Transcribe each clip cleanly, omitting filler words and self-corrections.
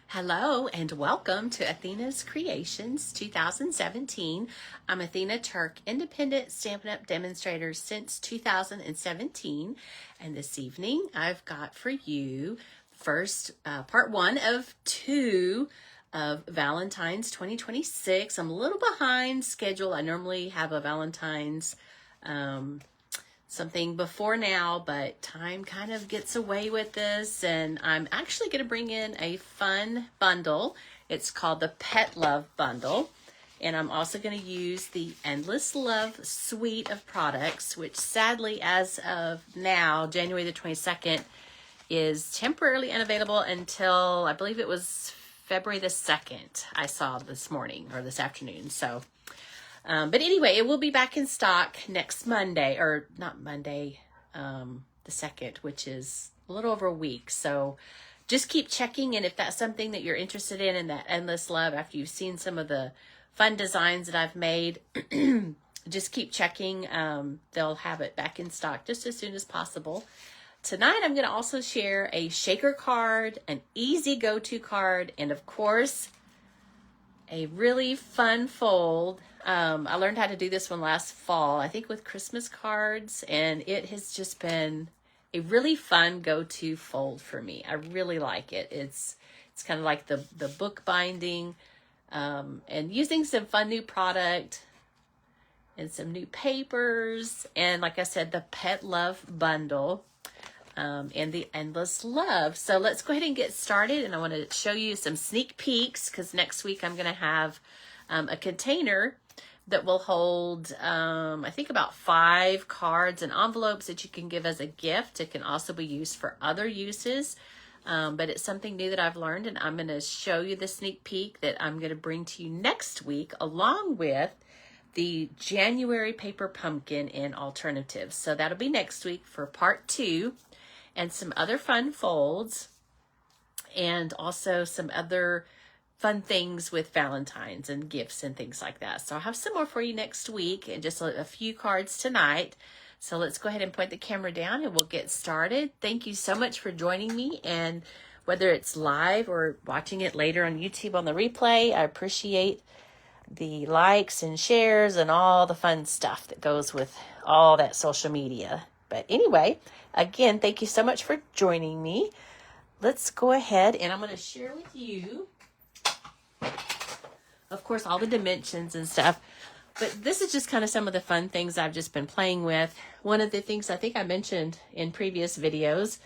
Hello and welcome to Athena's Creations 2017. I'm Athena Turk, independent Stampin' Up! Demonstrator since 2017. And this evening I've got for you part one of two of Valentine's 2026. I'm a little behind schedule. I normally have a Valentine's something before now, but time kind of gets away with this, and I'm actually going to bring in a fun bundle. It's called the Pet Love Bundle, and I'm also going to use the Endless Love suite of products, which sadly, as of now, January the 22nd, is temporarily unavailable until, I believe it was February the 2nd, I saw this morning or this afternoon. So but anyway, it will be back in stock next Monday, or not Monday, the 2nd, which is a little over a week. So just keep checking, and if that's something that you're interested in that Endless Love, after you've seen some of the fun designs that I've made, just keep checking. They'll have it back in stock just as soon as possible. Tonight, I'm going to also share a shaker card, an easy go-to card, and of course, a really fun fold. I learned how to do this one last fall, I think with Christmas cards, and it has just been a really fun go-to fold for me. I really like it. It's kind of like the book binding, and using some fun new product and some new papers, and like I said, the Pet Love Bundle, and the Endless Love. So let's go ahead and get started, and I want to show you some sneak peeks, because next week I'm going to have a container that will hold, I think, about 5 cards and envelopes that you can give as a gift. It can also be used for other uses, but it's something new that I've learned, and I'm going to show you the sneak peek that I'm going to bring to you next week, along with the January paper pumpkin in alternatives. So that'll be next week for part 2, and some other fun folds, and also some other fun things with Valentine's and gifts and things like that. So I'll have some more for you next week, and just a few cards tonight. So let's go ahead and point the camera down and we'll get started. Thank you so much for joining me, and whether it's live or watching it later on YouTube on the replay, I appreciate the likes and shares and all the fun stuff that goes with all that social media. But anyway, again, thank you so much for joining me. Let's go ahead, and I'm going to share with you, of course, all the dimensions and stuff. But this is just kind of some of the fun things I've just been playing with. One of the things I think I mentioned in previous videos,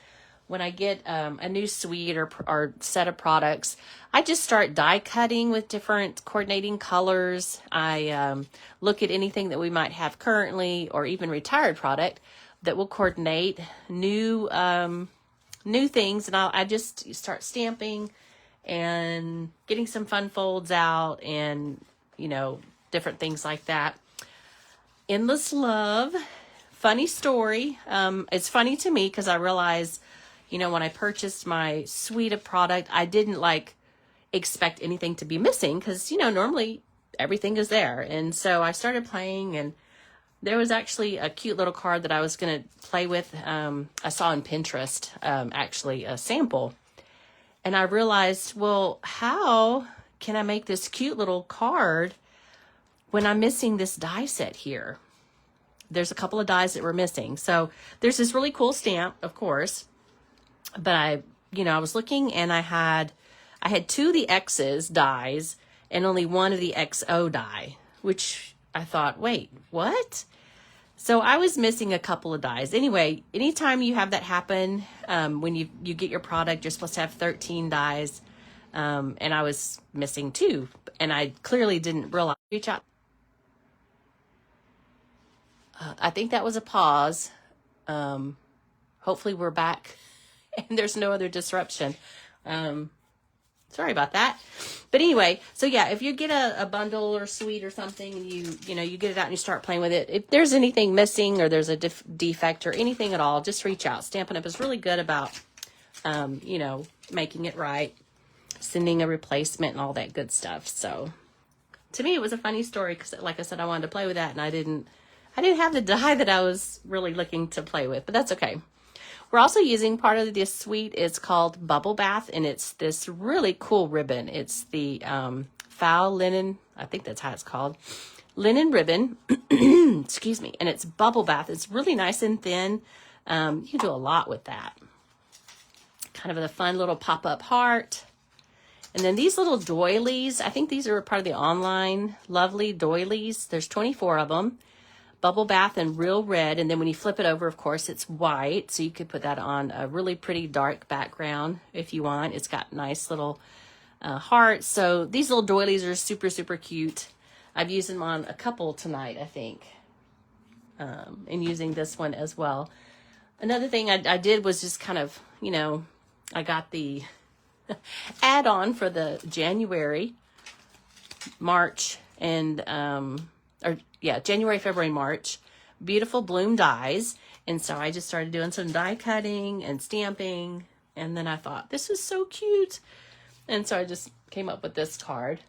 when I get a new suite or set of products, I just start die cutting with different coordinating colors. I look at anything that we might have currently, or even retired product, that will coordinate new things, and I just start stamping and getting some fun folds out, and different things like that. Endless Love, funny story. It's funny to me because I realized, when I purchased my suite of product, I didn't expect anything to be missing, because normally everything is there. And so I started playing, and there was actually a cute little card that I was going to play with. I saw on Pinterest, actually a sample. And I realized, well, how can I make this cute little card when I'm missing this die set here? There's a couple of dies that were missing. So there's this really cool stamp, of course. But I was looking, and I had 2 of the X's dies and only 1 of the XO die, which I thought, wait, what? So I was missing a couple of dies. Anyway, anytime you have that happen, when you get your product, you're supposed to have 13 dies, and I was missing 2, and I clearly didn't realize. Reach out. I think that was a pause. Hopefully we're back, and there's no other disruption. Sorry about that. But anyway, so yeah, if you get a bundle or suite or something, and you get it out and you start playing with it, if there's anything missing or there's a defect or anything at all, just reach out. Stampin' Up! Is really good about, making it right, sending a replacement and all that good stuff. So to me, it was a funny story because, like I said, I wanted to play with that, and I didn't have the die that I was really looking to play with, but that's okay. We're also using part of this suite. It's called Bubble Bath, and it's this really cool ribbon. It's the foul linen, I think that's how it's called, linen ribbon. Excuse me. And it's Bubble Bath. It's really nice and thin. You can do a lot with that. Kind of a fun little pop-up heart. And then these little doilies, I think these are part of the online lovely doilies. There's 24 of them. Bubble Bath and Real Red. And then when you flip it over, of course, it's white. So you could put that on a really pretty dark background if you want. It's got nice little hearts. So these little doilies are super, super cute. I've used them on a couple tonight, I think. And using this one as well. Another thing I did was just kind of, you know, I got the add-on for the January, March, and January, February, March, beautiful bloom dies. And so I just started doing some die cutting and stamping, and then I thought this is so cute, and so I just came up with this card.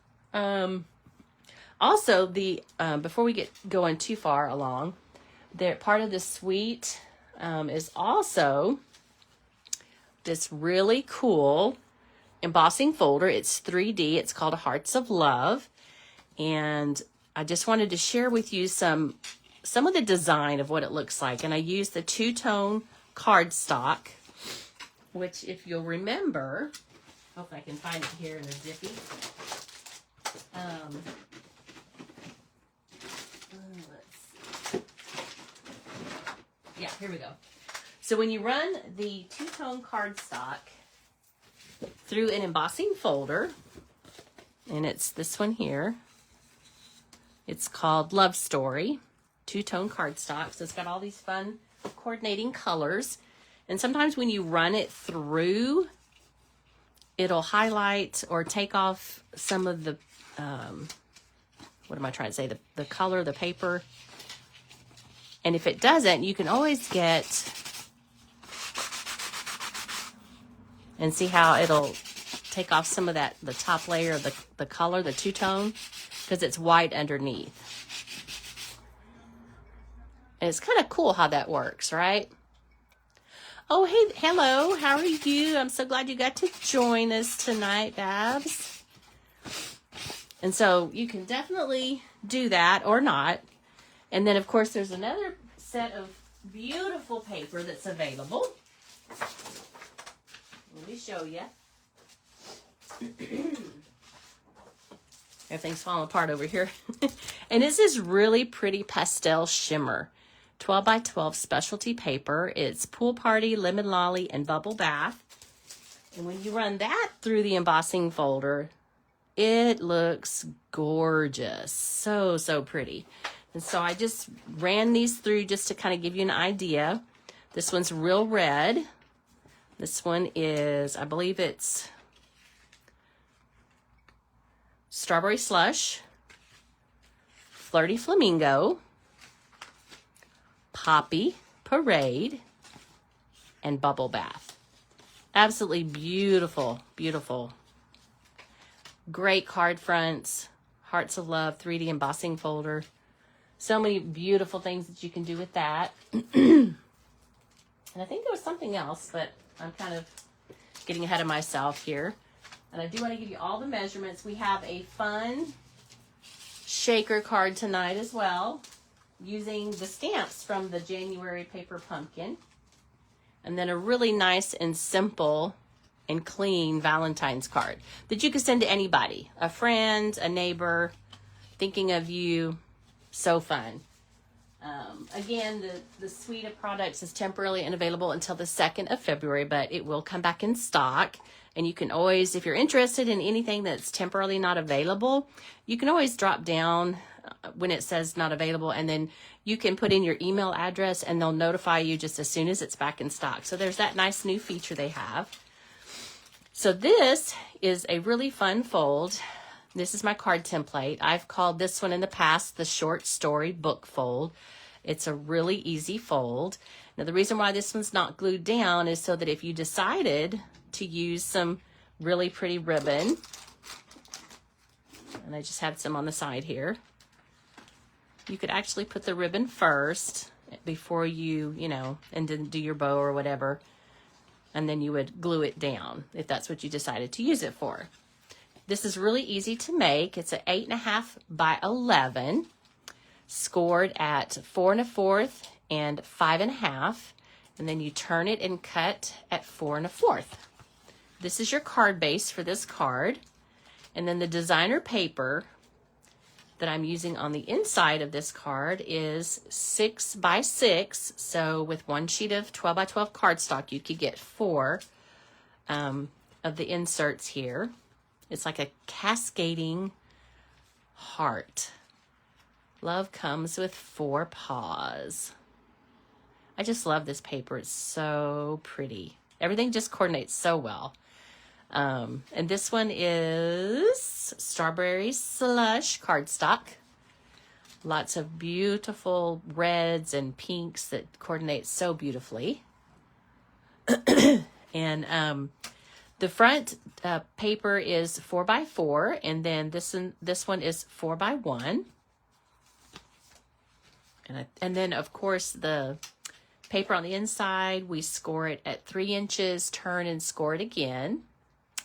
Also, the before we get going too far along, there part of the suite is also this really cool embossing folder. It's 3D. It's called Hearts of Love. And I just wanted to share with you some of the design of what it looks like. And I used the two-tone cardstock, which if you'll remember, hope I can find it here in a zippy. Yeah, here we go. So when you run the two-tone cardstock through an embossing folder, and it's this one here, it's called Love Story, two-tone cardstock. So it's got all these fun coordinating colors. And sometimes when you run it through, it'll highlight or take off some of the, what am I trying to say? The color, the paper. And if it doesn't, you can always get, and see how it'll take off some of that, the top layer of the color, the two-tone, because it's white underneath. And it's kind of cool how that works, right? Oh, hey, hello, how are you? I'm so glad you got to join us tonight, Babs. And so you can definitely do that or not. And then, of course, there's another set of beautiful paper that's available. Let me show you. Everything's falling apart over here. And this is really pretty pastel shimmer. 12 by 12 specialty paper. It's Pool Party, Lemon Lolly, and Bubble Bath. And when you run that through the embossing folder, it looks gorgeous. So, so pretty. And so I just ran these through just to kind of give you an idea. This one's Real Red. This one is, I believe it's Strawberry Slush, Flirty Flamingo, Poppy, Parade, and Bubble Bath. Absolutely beautiful, beautiful. Great card fronts, Hearts of Love, 3D embossing folder. So many beautiful things that you can do with that. And I think there was something else, but I'm kind of getting ahead of myself here. And I do want to give you all the measurements. We have a fun shaker card tonight as well, using the stamps from the January paper pumpkin. And then a really nice and simple and clean Valentine's card that you could send to anybody, a friend, a neighbor, thinking of you. So fun. Again, the suite of products is temporarily unavailable until the 2nd of February, but it will come back in stock. And you can always, if you're interested in anything that's temporarily not available, you can always drop down when it says not available, and then you can put in your email address and they'll notify you just as soon as it's back in stock. So there's that nice new feature they have. So this is a really fun fold. This is my card template. I've called this one in the past the short story book fold. It's a really easy fold. Now the reason why this one's not glued down is so that if you decided to use some really pretty ribbon, and I just had some on the side here, you could actually put the ribbon first before you, and then do your bow or whatever. and then you would glue it down if that's what you decided to use it for. This is really easy to make. It's an 8.5 by 11, scored at 4 1/4 and 5 1/2, and then you turn it and cut at 4 1/4. This is your card base for this card, and then the designer paper that I'm using on the inside of this card is 6 by 6. So with one sheet of 12 by 12 cardstock, you could get 4 of the inserts here. It's like a cascading heart. Love comes with 4 paws. I just love this paper. It's so pretty. Everything just coordinates so well. And this one is strawberry slush cardstock. Lots of beautiful reds and pinks that coordinate so beautifully. And the front paper is 4 by 4, and then this one is 4 by 1. And then of course the paper on the inside, we score it at 3 inches, turn and score it again.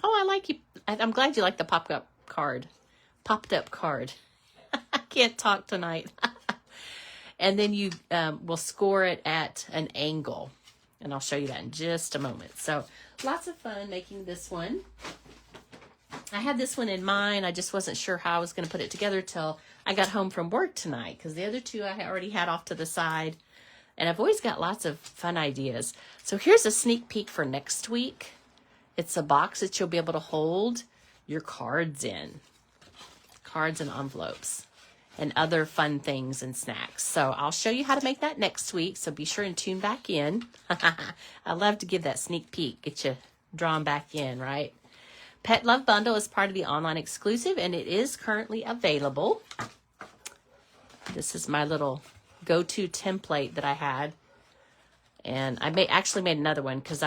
Oh, I like you. I'm glad you like the popped up card. I can't talk tonight. And then you will score it at an angle. And I'll show you that in just a moment. So lots of fun making this one. I had this one in mind. I just wasn't sure how I was going to put it together till I got home from work tonight, because the other two I already had off to the side. And I've always got lots of fun ideas. So here's a sneak peek for next week. It's a box that you'll be able to hold your cards in. Cards and envelopes and other fun things and snacks. So I'll show you how to make that next week. So be sure and tune back in. I love to give that sneak peek, get you drawn back in, right? Pet Love Bundle is part of the online exclusive, and it is currently available. This is my little go-to template that I had. And I actually made another one because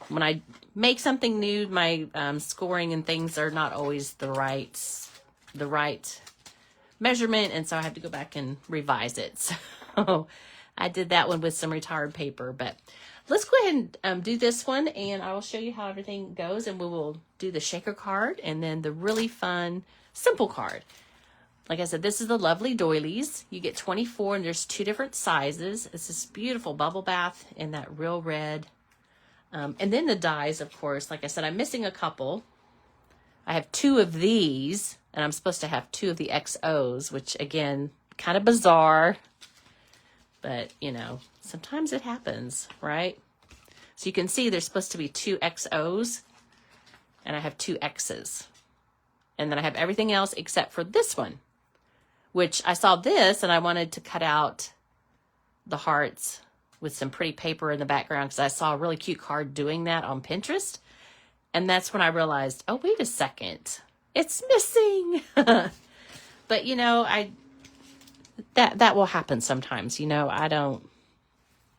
when I make something new, my scoring and things are not always the right measurement, and so I have to go back and revise it. So I did that one with some retired paper, but let's go ahead and do this one, and I will show you how everything goes, and we will do the shaker card and then the really fun simple card. Like I said, this is the lovely doilies. You get 24, and there's 2 different sizes. It's this beautiful bubble bath in that real red. And then the dies, of course, like I said, I'm missing a couple. I have 2 of these, and I'm supposed to have 2 of the XOs, which, again, kind of bizarre. But, you know, sometimes it happens, right? So you can see there's supposed to be 2 XOs, and I have 2 X's. And then I have everything else except for this one, which I saw this, and I wanted to cut out the hearts with some pretty paper in the background because I saw a really cute card doing that on Pinterest. And that's when I realized, oh, wait a second, it's missing. But, you know, that will happen sometimes. You know, I don't,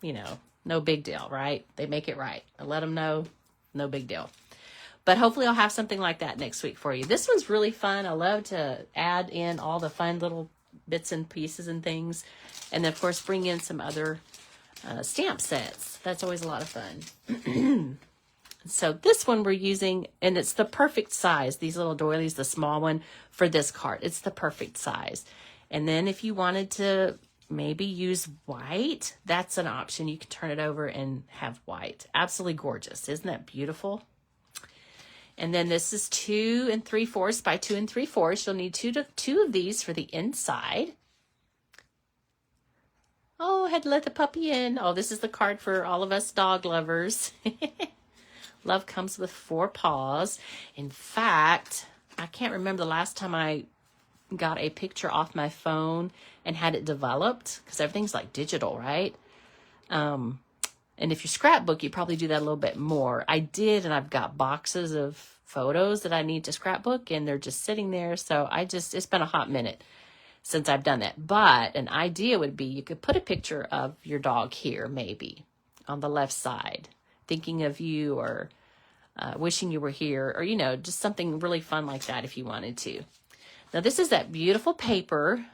you know, no big deal, right? They make it right. I let them know, no big deal. But hopefully I'll have something like that next week for you. This one's really fun. I love to add in all the fun little bits and pieces and things. And then, of course, bring in some other stamp sets. That's always a lot of fun. So this one we're using, and it's the perfect size. These little doilies, the small one for this card. It's the perfect size. And then if you wanted to maybe use white, that's an option. You can turn it over and have white. Absolutely gorgeous. Isn't that beautiful? And then this is 2 3/4 by 2 3/4. You'll need two of these for the inside. Oh, I had to let the puppy in. Oh, this is the card for all of us dog lovers. Love comes with 4 paws. In fact, I can't remember the last time I got a picture off my phone and had it developed, because everything's like digital, right? And if you scrapbook, you probably do that a little bit more. I did, and I've got boxes of photos that I need to scrapbook, and they're just sitting there. So it's been a hot minute since I've done that. But an idea would be you could put a picture of your dog here, maybe on the left side, thinking of you, or wishing you were here, or, you know, just something really fun like that if you wanted to. Now, this is that beautiful paper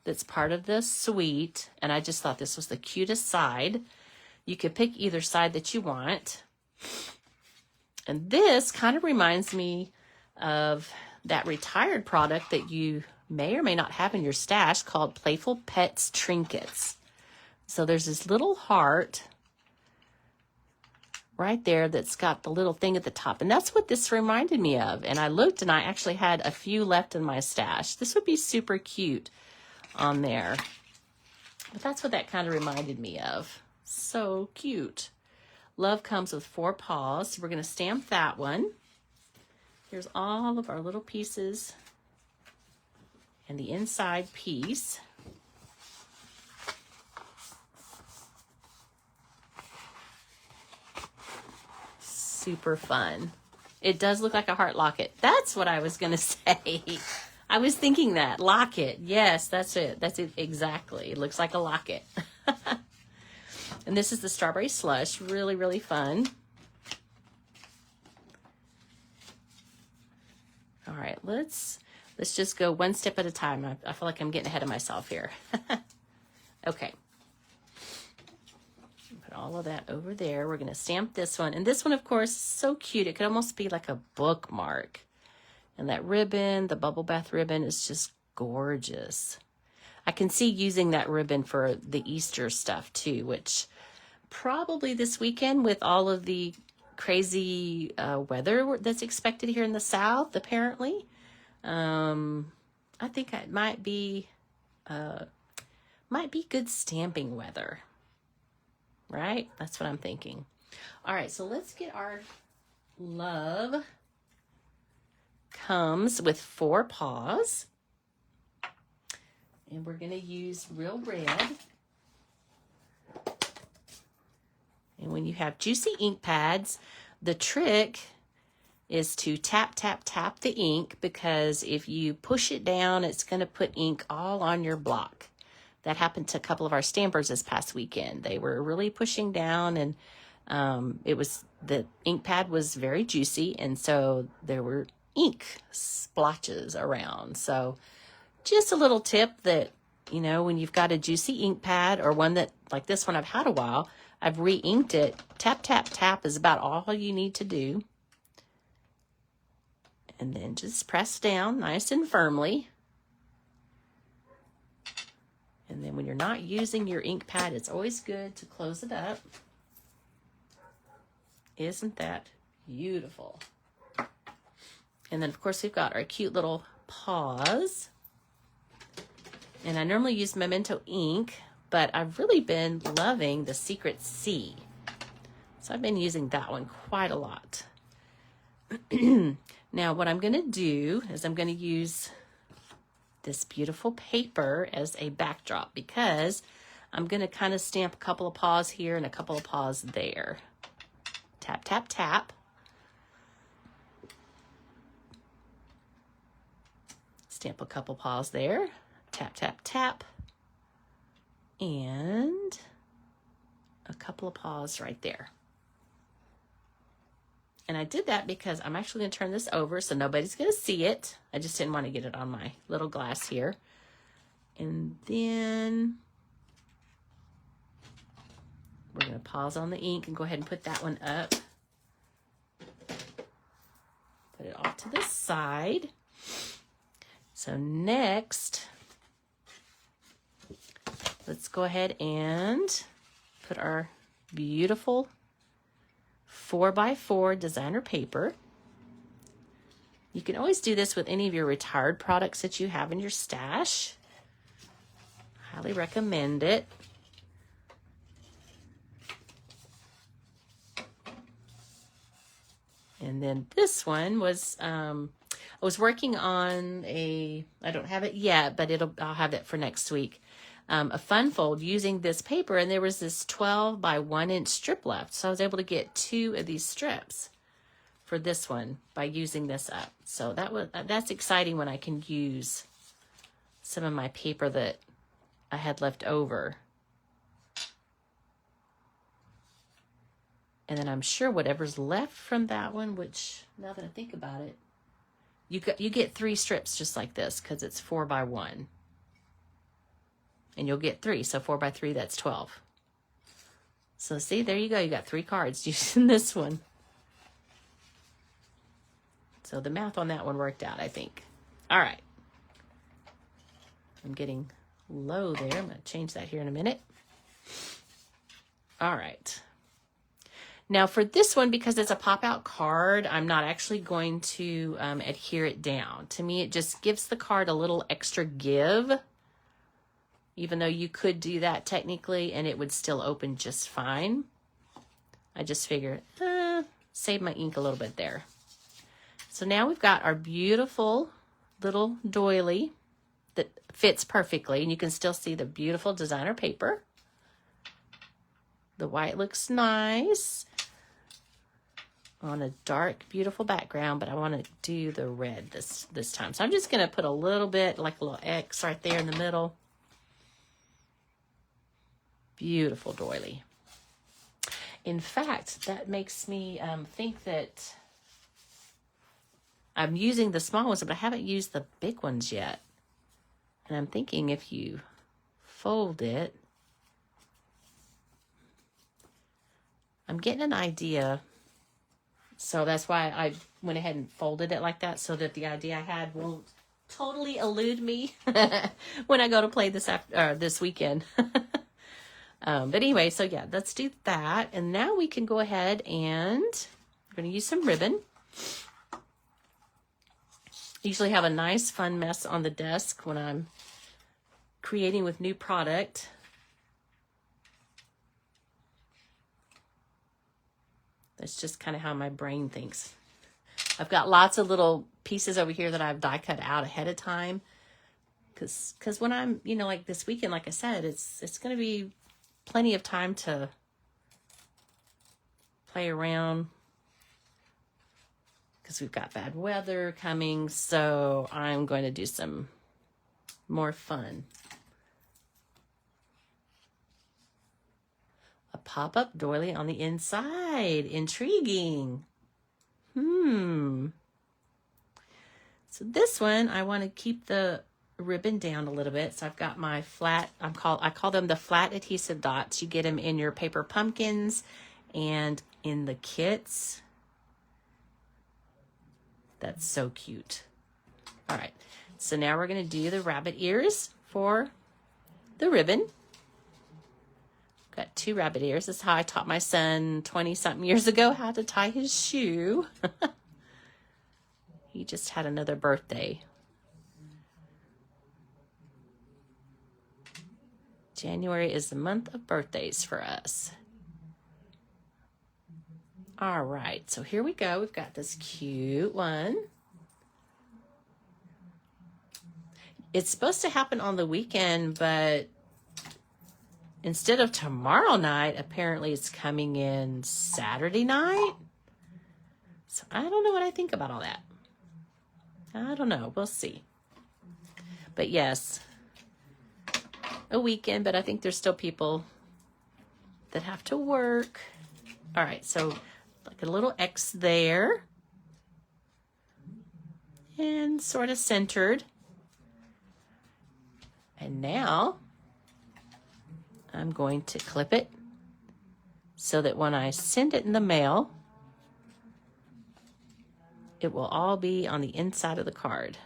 that's part of the suite, and I just thought this was the cutest side. You could pick either side that you want. And this kind of reminds me of that retired product that you may or may not have in your stash called Playful Pets Trinkets. So there's this little heart right there that's got the little thing at the top. And that's what this reminded me of. And I looked and I actually had a few left in my stash. This would be super cute on there. But that's what that kind of reminded me of. So cute. Love comes with 4 paws. So we're going to stamp that one. Here's all of our little pieces and the inside piece. Super fun. It does look like a heart locket. That's what I was going to say. I was thinking that. Locket. Yes, that's it. That's it exactly. It looks like a locket. And this is the strawberry slush. Really, really fun. All right, let's just go one step at a time. I feel like I'm getting ahead of myself here. Okay. Put all of that over there. We're going to stamp this one. And this one, of course, is so cute. It could almost be like a bookmark. And that ribbon, the bubble bath ribbon, is just gorgeous. I can see using that ribbon for the Easter stuff too, which probably this weekend with all of the crazy weather that's expected here in the South, apparently. I think it might be good stamping weather, right? That's what I'm thinking. All right, so let's get our Love Comes with 4 paws. And we're going to use Real Red. And when you have juicy ink pads, the trick is to tap, tap, tap the ink, because if you push it down, it's going to put ink all on your block. That happened to a couple of our stampers this past weekend. They were really pushing down, and the ink pad was very juicy, and so there were ink splotches around. So just a little tip that, you know, when you've got a juicy ink pad, or one that, like this one I've had a while, I've re-inked it, tap, tap, tap is about all you need to do. And then just press down nice and firmly. And then when you're not using your ink pad, it's always good to close it up. Isn't that beautiful? And then, of course, we've got our cute little paws. And I normally use Memento ink, but I've really been loving the Secret C. So I've been using that one quite a lot. Now, what I'm going to do is I'm going to use this beautiful paper as a backdrop, because I'm going to kind of stamp a couple of paws here and a couple of paws there. Tap, tap, tap. Stamp a couple paws there. Tap, tap, tap. And a couple of paws right there. And I did that because I'm actually going to turn this over so nobody's going to see it. I just didn't want to get it on my little glass here. And then we're going to pause on the ink and go ahead and put that one up. Put it off to the side. So next, let's go ahead and put our beautiful 4x4 designer paper. You can always do this with any of your retired products that you have in your stash. Highly recommend it. And then this one was, I was working on I don't have it yet, but I'll have it for next week. A fun fold using this paper, and there was this 12 by 1 inch strip left. So I was able to get 2 of these strips for this one by using this up. So that's exciting when I can use some of my paper that I had left over. And then I'm sure whatever's left from that one, which now that I think about it, you get 3 strips just like this, because it's 4 by 1. And you'll get 3, so 4 by 3, that's 12. So see, there you go. You got 3 cards using this one. So the math on that one worked out, I think. All right. I'm getting low there. I'm going to change that here in a minute. All right. Now for this one, because it's a pop-out card, I'm not actually going to adhere it down. To me, it just gives the card a little extra give, even though you could do that technically and it would still open just fine. I just figured, save my ink a little bit there. So now we've got our beautiful little doily that fits perfectly, and you can still see the beautiful designer paper. The white looks nice on a dark, beautiful background, but I want to do the red this time. So I'm just going to put a little bit, like a little X right there in the middle. Beautiful doily. In fact, that makes me think that I'm using the small ones, but I haven't used the big ones yet. And I'm thinking if you fold it, I'm getting an idea. So that's why I went ahead and folded it like that, so that the idea I had won't totally elude me when I go to play this weekend. But anyway, so yeah, let's do that. And now we can go ahead and we're going to use some ribbon. Usually have a nice fun mess on the desk when I'm creating with new product. That's just kind of how my brain thinks. I've got lots of little pieces over here that I've die cut out ahead of time. Because when I'm, like this weekend, like I said, it's going to be plenty of time to play around. Because we've got bad weather coming, so I'm going to do some more fun. A pop-up doily on the inside. Intriguing. So this one, I want to keep the ribbon down a little bit. So I've got my flat, I call them the flat adhesive dots. You get them in your paper pumpkins and in the kits. That's so cute. All right, so now we're going to do the rabbit ears for the ribbon. Got 2 rabbit ears. This is how I taught my son 20-something years ago how to tie his shoe. He just had another birthday. January is the month of birthdays for us. All right, so here we go. We've got this cute one. It's supposed to happen on the weekend, but instead of tomorrow night, apparently it's coming in Saturday night. So I don't know what I think about all that. I don't know. We'll see. But yes, a weekend, but I think there's still people that have to work. All right, so like a little X there. And sort of centered. And now I'm going to clip it so that when I send it in the mail, it will all be on the inside of the card,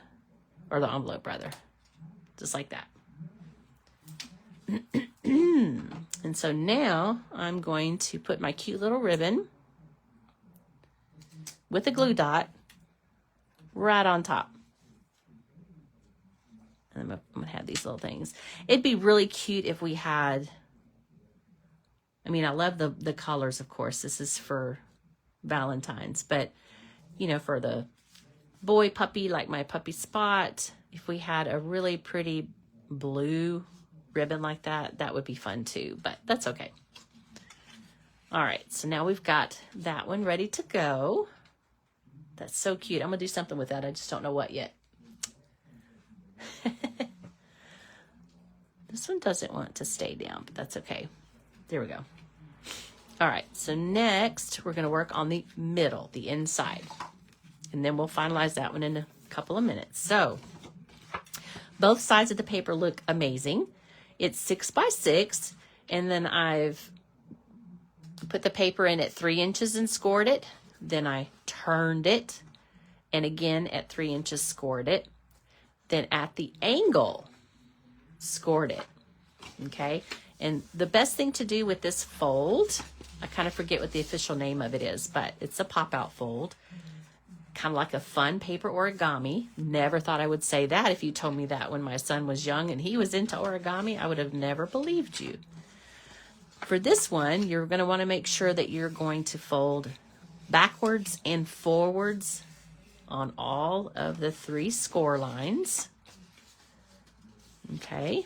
or the envelope rather, just like that. And so now I'm going to put my cute little ribbon with a glue dot right on top. And I'm going to have these little things. It'd be really cute if we had, I mean, I love the colors, of course. This is for Valentine's, but, for the boy puppy, like my puppy Spot, if we had a really pretty blue ribbon like that, that would be fun too, but that's okay. All right, so now we've got that one ready to go. That's so cute. I'm going to do something with that. I just don't know what yet. This one doesn't want to stay down, but that's okay. There we go. All right, so next we're going to work on the middle, the inside. And then we'll finalize that one in a couple of minutes. So both sides of the paper look amazing. It's 6 by 6, and then I've put the paper in at 3 inches and scored it. Then I turned it and again at 3 inches scored it. Then at the angle, scored it, okay? And the best thing to do with this fold, I kind of forget what the official name of it is, but it's a pop-out fold, kind of like a fun paper origami. Never thought I would say that. If you told me that when my son was young and he was into origami, I would have never believed you. For this one, you're going to want to make sure that you're going to fold backwards and forwards on all of the 3 score lines. Okay.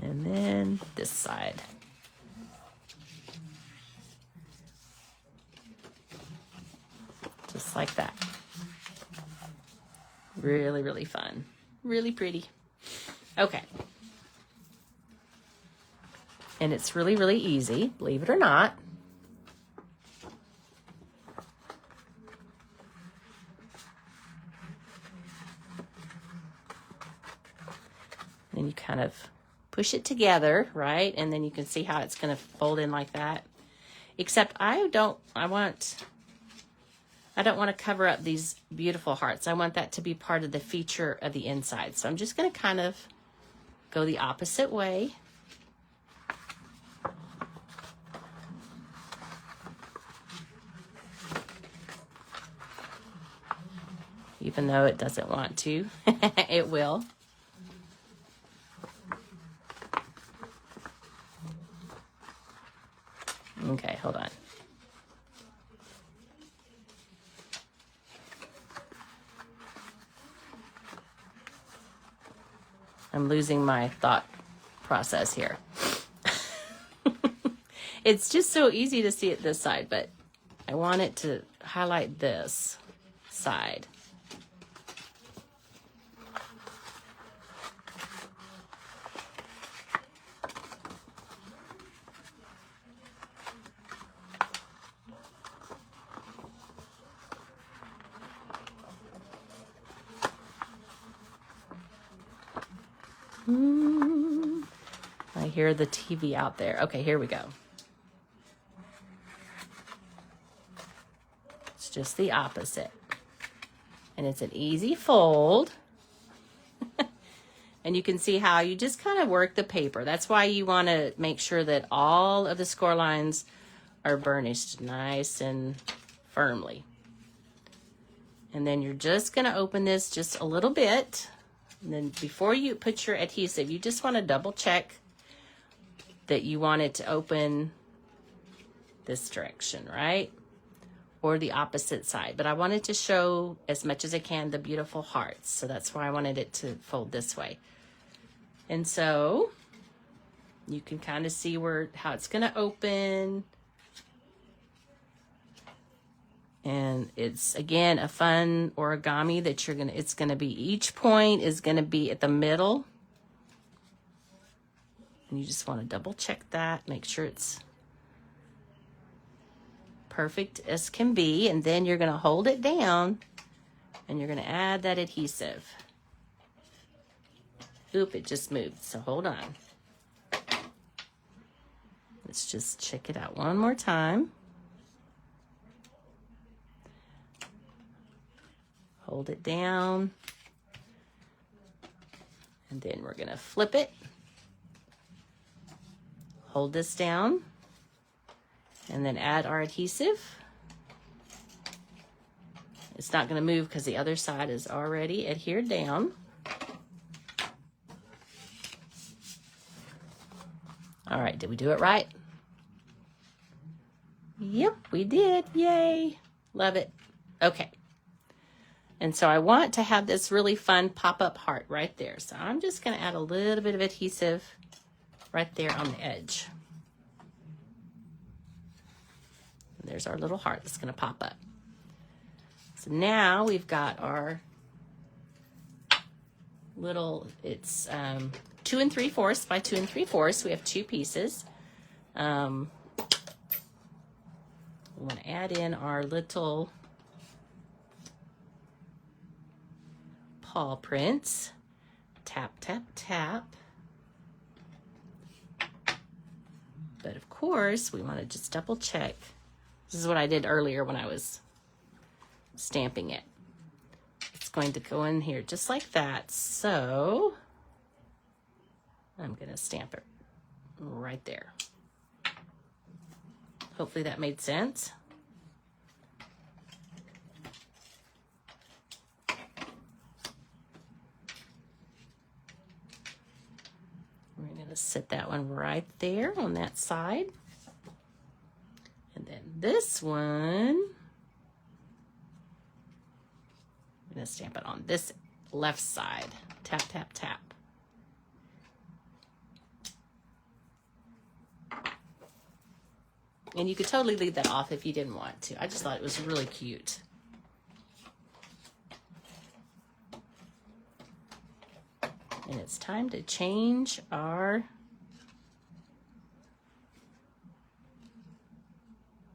And then this side. Just like that. Really, really fun. Really pretty. Okay. And it's really, really easy, believe it or not. And you kind of push it together, right? And then you can see how it's going to fold in like that. Except I don't want to cover up these beautiful hearts. I want that to be part of the feature of the inside. So I'm just going to kind of go the opposite way. Even though it doesn't want to, it will. Okay, hold on. I'm losing my thought process here. It's just so easy to see it this side, but I want it to highlight this side. I hear the TV out there. Okay, here we go. It's just the opposite. And it's an easy fold. And you can see how you just kind of work the paper. That's why you want to make sure that all of the score lines are burnished nice and firmly. And then you're just going to open this just a little bit. And then before you put your adhesive, you just want to double check that you want it to open this direction, right? Or the opposite side. But I wanted to show as much as I can the beautiful hearts. So that's why I wanted it to fold this way. And so you can kind of see how it's going to open. And it's, again, a fun origami that it's going to be, each point is going to be at the middle. And you just want to double check that, make sure it's perfect as can be. And then you're going to hold it down and you're going to add that adhesive. Oop, it just moved, so hold on. Let's just check it out one more time. Hold it down. And then we're going to flip it. Hold this down. And then add our adhesive. It's not going to move because the other side is already adhered down. All right, did we do it right? Yep, we did. Yay. Love it. Okay. And so I want to have this really fun pop-up heart right there. So I'm just going to add a little bit of adhesive right there on the edge. And there's our little heart that's going to pop up. So now we've got our little, it's 2 3/4 by 2 3/4. We have 2 pieces. We want to add in our little paw prints. Tap, tap, tap. But of course, we want to just double check This is what I did earlier when I was stamping it. It's going to go in here just like that. So I'm going to stamp it right there. Hopefully that made sense. We're going to set that one right there on that side. And then this one, I'm going to stamp it on this left side. Tap, tap, tap. And you could totally leave that off if you didn't want to. I just thought it was really cute. And it's time to change our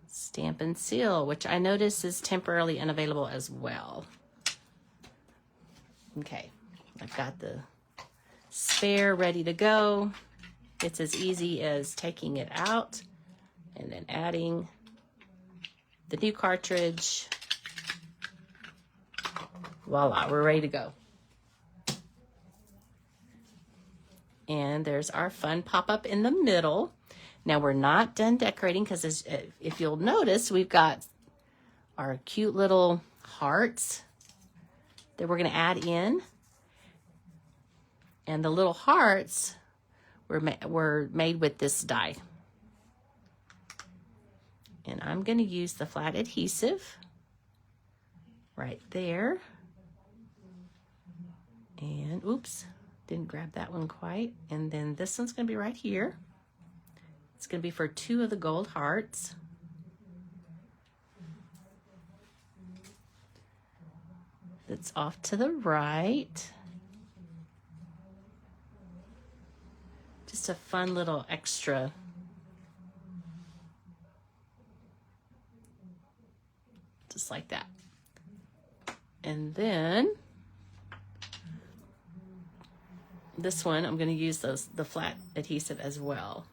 stamp and seal, which I notice is temporarily unavailable as well. Okay, I've got the spare ready to go. It's as easy as taking it out and then adding the new cartridge. Voila, we're ready to go. And there's our fun pop-up in the middle. Now we're not done decorating because if you'll notice, we've got our cute little hearts that we're going to add in. And the little hearts were made with this die. And I'm going to use the flat adhesive right there. And oops, didn't grab that one quite. And then this one's going to be right here. It's going to be for 2 of the gold hearts. That's off to the right. Just a fun little extra. Just like that. And then this one, I'm going to use the flat adhesive as well.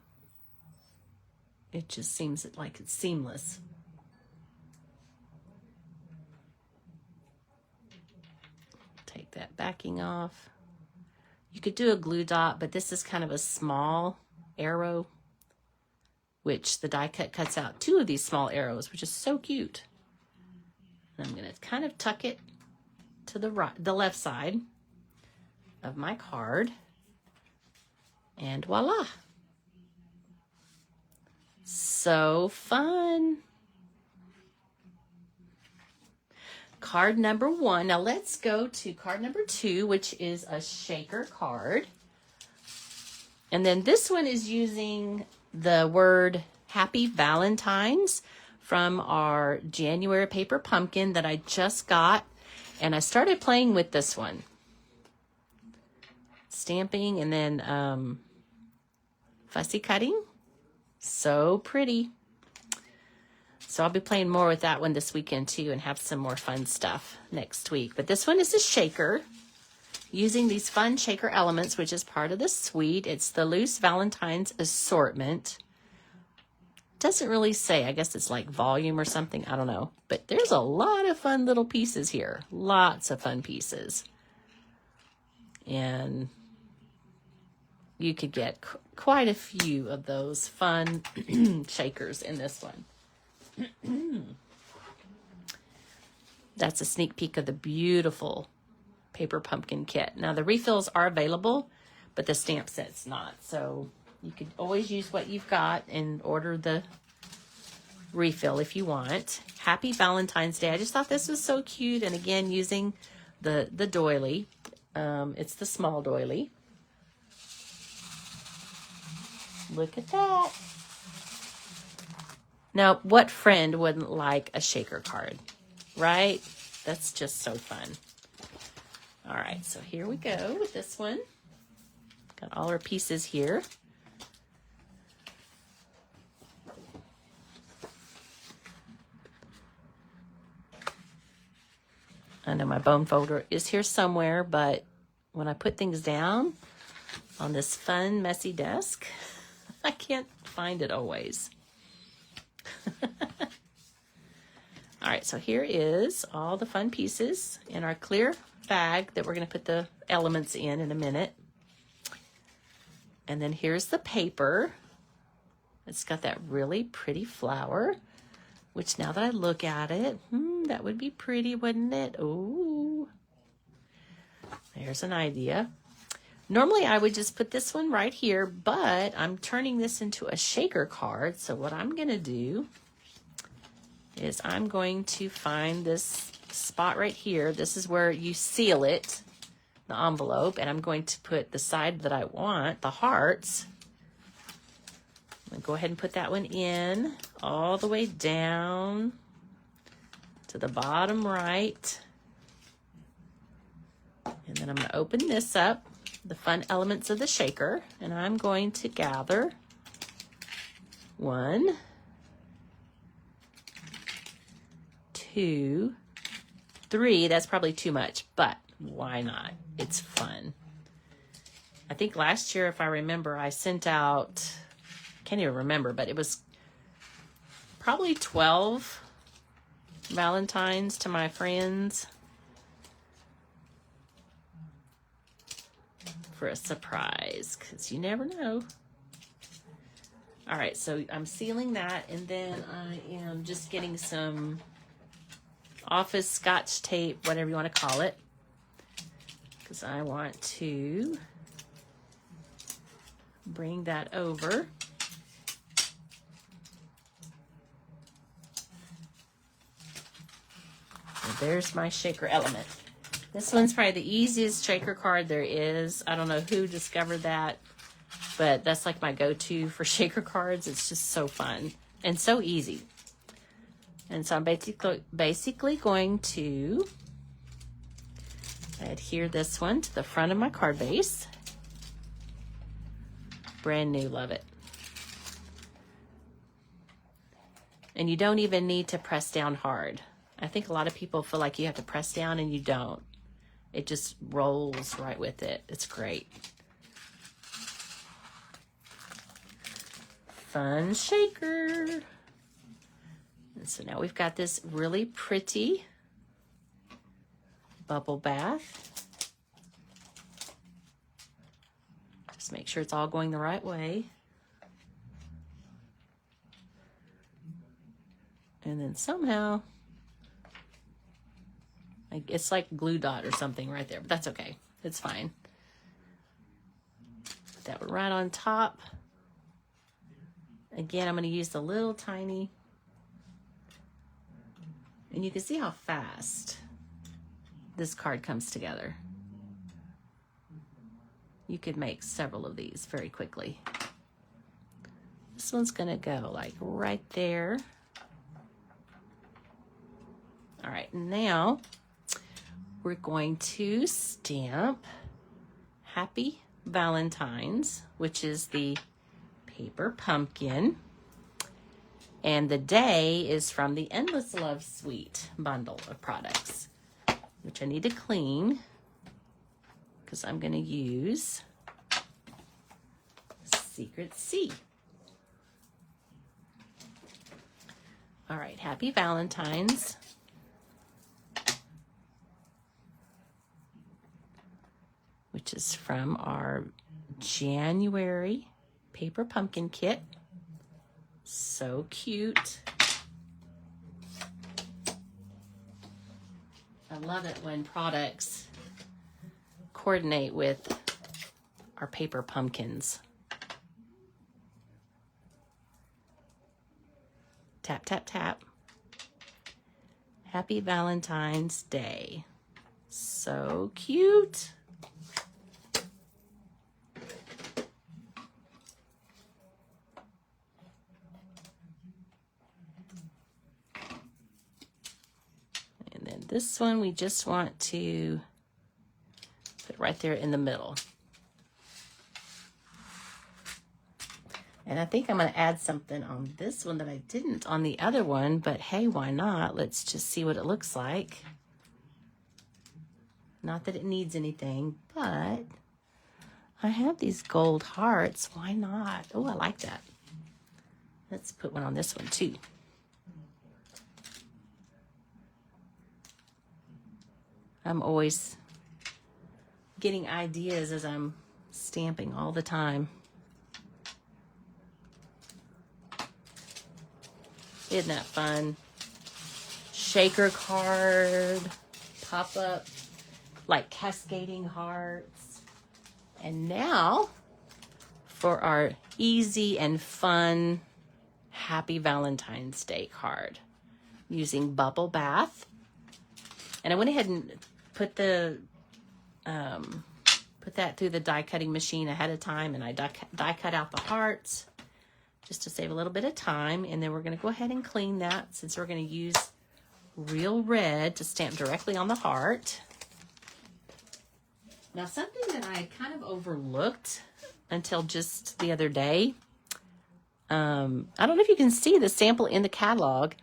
It just seems like it's seamless. Take that backing off. You could do a glue dot, but this is kind of a small arrow, which the die cut cuts out 2 of these small arrows, which is so cute. And I'm going to kind of tuck it to the left side of my card. And voila. So fun. Card number 1. Now let's go to card number 2, which is a shaker card. And then this one is using the word Happy Valentine's from our January paper pumpkin that I just got. And I started playing with this one. Stamping and then fussy cutting. So pretty. So I'll be playing more with that one this weekend too and have some more fun stuff next week. But this one is a shaker using these fun shaker elements, which is part of the suite. It's the Loose Valentine's Assortment. Doesn't really say. I guess it's like volume or something. I don't know. But there's a lot of fun little pieces here. Lots of fun pieces. And you could get quite a few of those fun shakers in this one. That's a sneak peek of the beautiful paper pumpkin kit. Now the refills are available, but the stamp set's not. So you could always use what you've got and order the refill if you want. Happy Valentine's Day. I just thought this was so cute. And again, using the doily. It's the small doily. Look at that. Now, what friend wouldn't like a shaker card, right? That's just so fun. All right, so here we go with this one. Got all our pieces here. I know my bone folder is here somewhere, but when I put things down on this fun, messy desk, I can't find it always. so here is all the fun pieces in our clear bag that we're going to put the elements in a minute. And then here's the paper. It's got that really pretty flower, which now that I look at it, that would be pretty, wouldn't it? Oh, there's an idea. Normally I would just put this one right here, but I'm turning this into a shaker card. So what I'm going to do is I'm going to find this spot right here. This is where you seal it, the envelope, and I'm going to put the side that I want, the hearts. I'm going to go ahead and put that one in all the way down to the bottom right. And then I'm going to open this up, the fun elements of the shaker, and I'm going to gather 1, 2, 3. That's probably too much, but why not? It's fun. I think last year, if I remember, I sent out, can't even remember, but it was probably 12 Valentines to my friends for a surprise, because you never know. All right, so I'm sealing that, and then I am just getting some office scotch tape, whatever you want to call it, because I want to bring that over. And there's my shaker element. This one's probably the easiest shaker card there is. I don't know who discovered that, but that's like my go-to for shaker cards. It's just so fun and so easy. And so I'm basically going to adhere this one to the front of my card base. Brand new, love it. And you don't even need to press down hard. I think a lot of people feel like you have to press down, and you don't. It just rolls right with it. It's great. Fun shaker. And so now we've got this really pretty bubble bath. Just make sure it's all going the right way. And then somehow, it's like glue dot or something right there, but that's okay. It's fine. Put that one right on top. Again, I'm going to use the little tiny, and you can see how fast this card comes together. You could make several of these very quickly. This one's going to go like right there. All right, now we're going to stamp Happy Valentine's, which is the paper pumpkin. And the day is from the Endless Love Suite bundle of products, which I need to clean because I'm going to use Secret C. All right, Happy Valentine's. Which is from our January paper pumpkin kit. So cute. I love it when products coordinate with our paper pumpkins. Tap, tap, tap. Happy Valentine's Day. So cute. This one we just want to put right there in the middle. And I think I'm going to add something on this one that I didn't on the other one, but hey, why not? Let's just see what it looks like. Not that it needs anything, but I have these gold hearts. Why not? Oh, I like that. Let's put one on this one too. I'm always getting ideas as I'm stamping all the time. Isn't that fun? Shaker card, pop-up, like cascading hearts. And now for our easy and fun Happy Valentine's Day card using Bubble Bath. And I went ahead and put that through the die cutting machine ahead of time, and I die cut out the hearts just to save a little bit of time. And then we're going to go ahead and clean that, since we're going to use Real Red to stamp directly on the heart. Now, something that I kind of overlooked until just the other day, I don't know if you can see the sample in the catalog.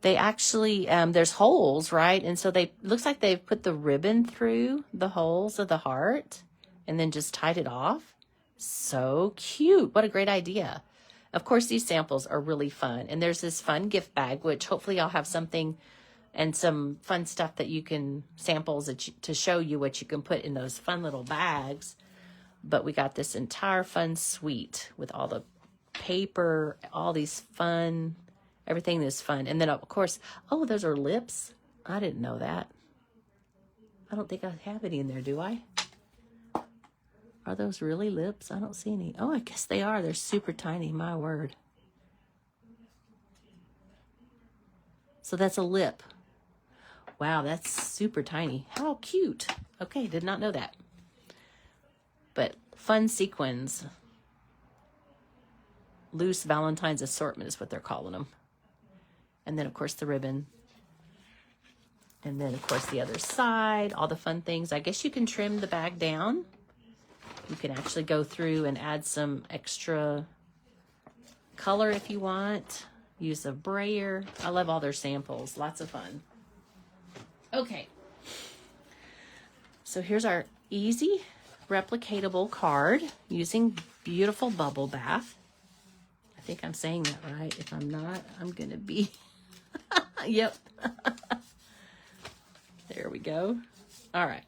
They actually, there's holes, right? And so looks like they've put the ribbon through the holes of the heart and then just tied it off. So cute. What a great idea. Of course, these samples are really fun. And there's this fun gift bag, which hopefully I'll have something and some fun stuff that you can, samples to show you what you can put in those fun little bags. But we got this entire fun suite with all the paper, all these fun, everything is fun. And then, of course, oh, those are lips. I didn't know that. I don't think I have any in there, do I? Are those really lips? I don't see any. Oh, I guess they are. They're super tiny, my word. So that's a lip. Wow, that's super tiny. How cute. Okay, did not know that. But fun sequins. Loose Valentine's assortment is what they're calling them. And then, of course, the ribbon. And then, of course, the other side, all the fun things. I guess you can trim the bag down. You can actually go through and add some extra color if you want. Use a brayer. I love all their samples. Lots of fun. Okay. So here's our easy replicatable card using beautiful Bubble Bath. I think I'm saying that right. If I'm not, I'm going to be... Yep. There we go. All right.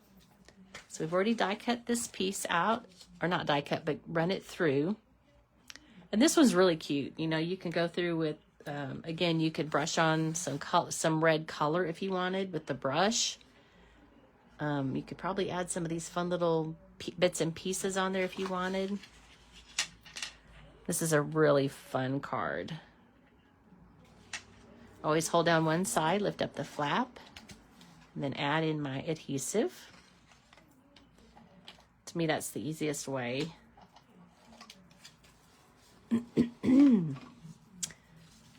So we've already die cut this piece out, or not die cut, but run it through. And this one's really cute. You know, you can go through with, again, you could brush on some red color if you wanted with the brush. You could probably add some of these fun little bits and pieces on there if you wanted. This is a really fun card. Always hold down one side, lift up the flap, and then add in my adhesive. To me, that's the easiest way. And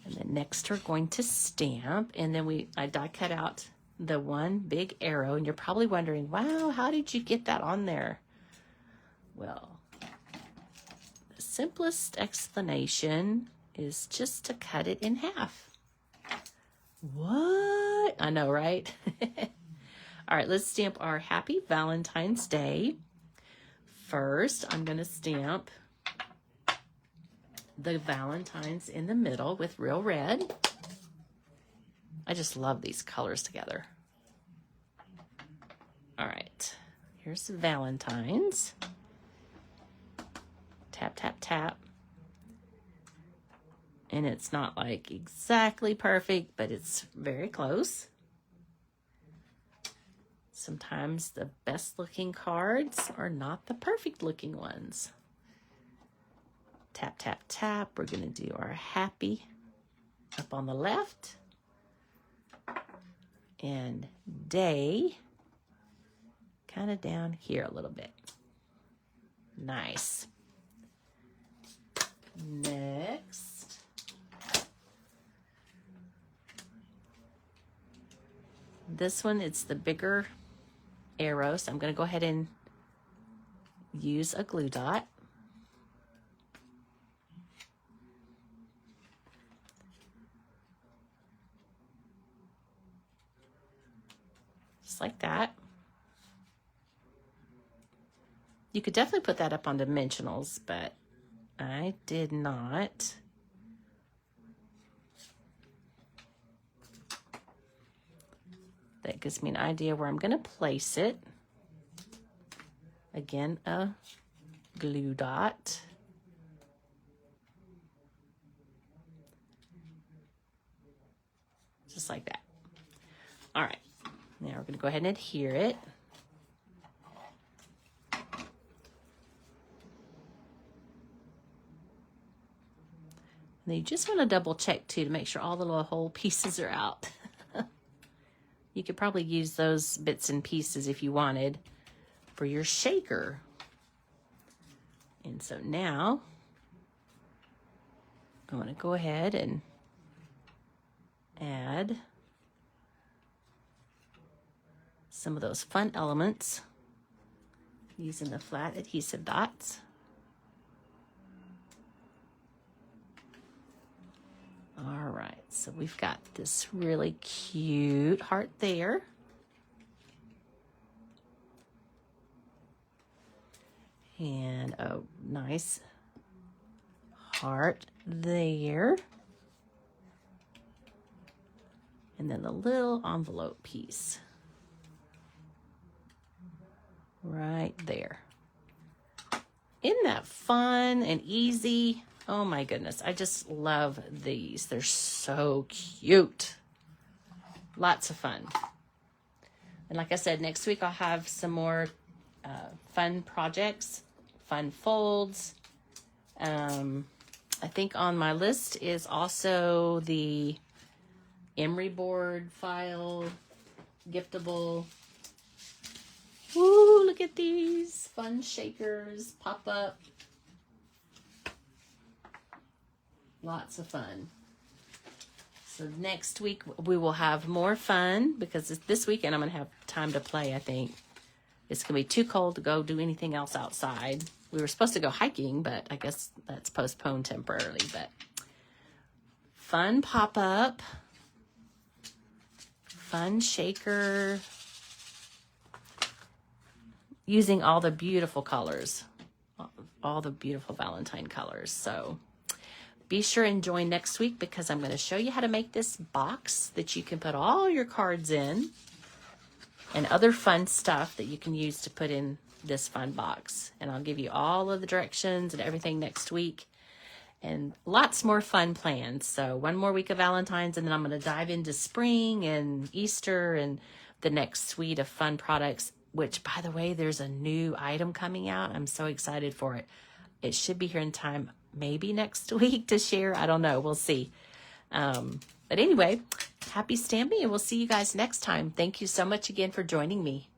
then next we're going to stamp, and then I die cut out the one big arrow, and you're probably wondering, wow, how did you get that on there? Well, the simplest explanation is just to cut it in half. What? I know, right? All right, let's stamp our Happy Valentine's Day. First, I'm going to stamp the Valentines in the middle with Real Red. I just love these colors together. All right, here's the Valentines. Tap, tap, tap. And it's not like exactly perfect, but it's very close. Sometimes the best looking cards are not the perfect looking ones. Tap, tap, tap. We're going to do our happy up on the left. And day kind of down here a little bit. Nice. Next. This one, it's the bigger arrow, so I'm going to go ahead and use a glue dot. Just like that. You could definitely put that up on dimensionals, but I did not. That gives me an idea where I'm going to place it. Again, a glue dot. Just like that. All right. Now we're going to go ahead and adhere it. And you just want to double check too to make sure all the little whole pieces are out. You could probably use those bits and pieces if you wanted for your shaker. And so now I'm going to go ahead and add some of those fun elements using the flat adhesive dots. All right, so we've got this really cute heart there. And a nice heart there. And then the little envelope piece right there. Isn't that fun and easy? Oh my goodness, I just love these. They're so cute. Lots of fun. And like I said, next week I'll have some more fun projects, fun folds. I think on my list is also the emery board file, giftable. Woo, look at these fun shakers, pop up. Lots of fun. So next week we will have more fun because this weekend I'm going to have time to play, I think. It's going to be too cold to go do anything else outside. We were supposed to go hiking, but I guess that's postponed temporarily. But fun pop-up, fun shaker, using all the beautiful colors, all the beautiful Valentine colors. So be sure and join next week because I'm going to show you how to make this box that you can put all your cards in and other fun stuff that you can use to put in this fun box. And I'll give you all of the directions and everything next week and lots more fun plans. So one more week of Valentine's and then I'm going to dive into spring and Easter and the next suite of fun products, which by the way, there's a new item coming out. I'm so excited for it. It should be here in time, maybe next week to share. I don't know. We'll see. But anyway, happy stamping and we'll see you guys next time. Thank you so much again for joining me.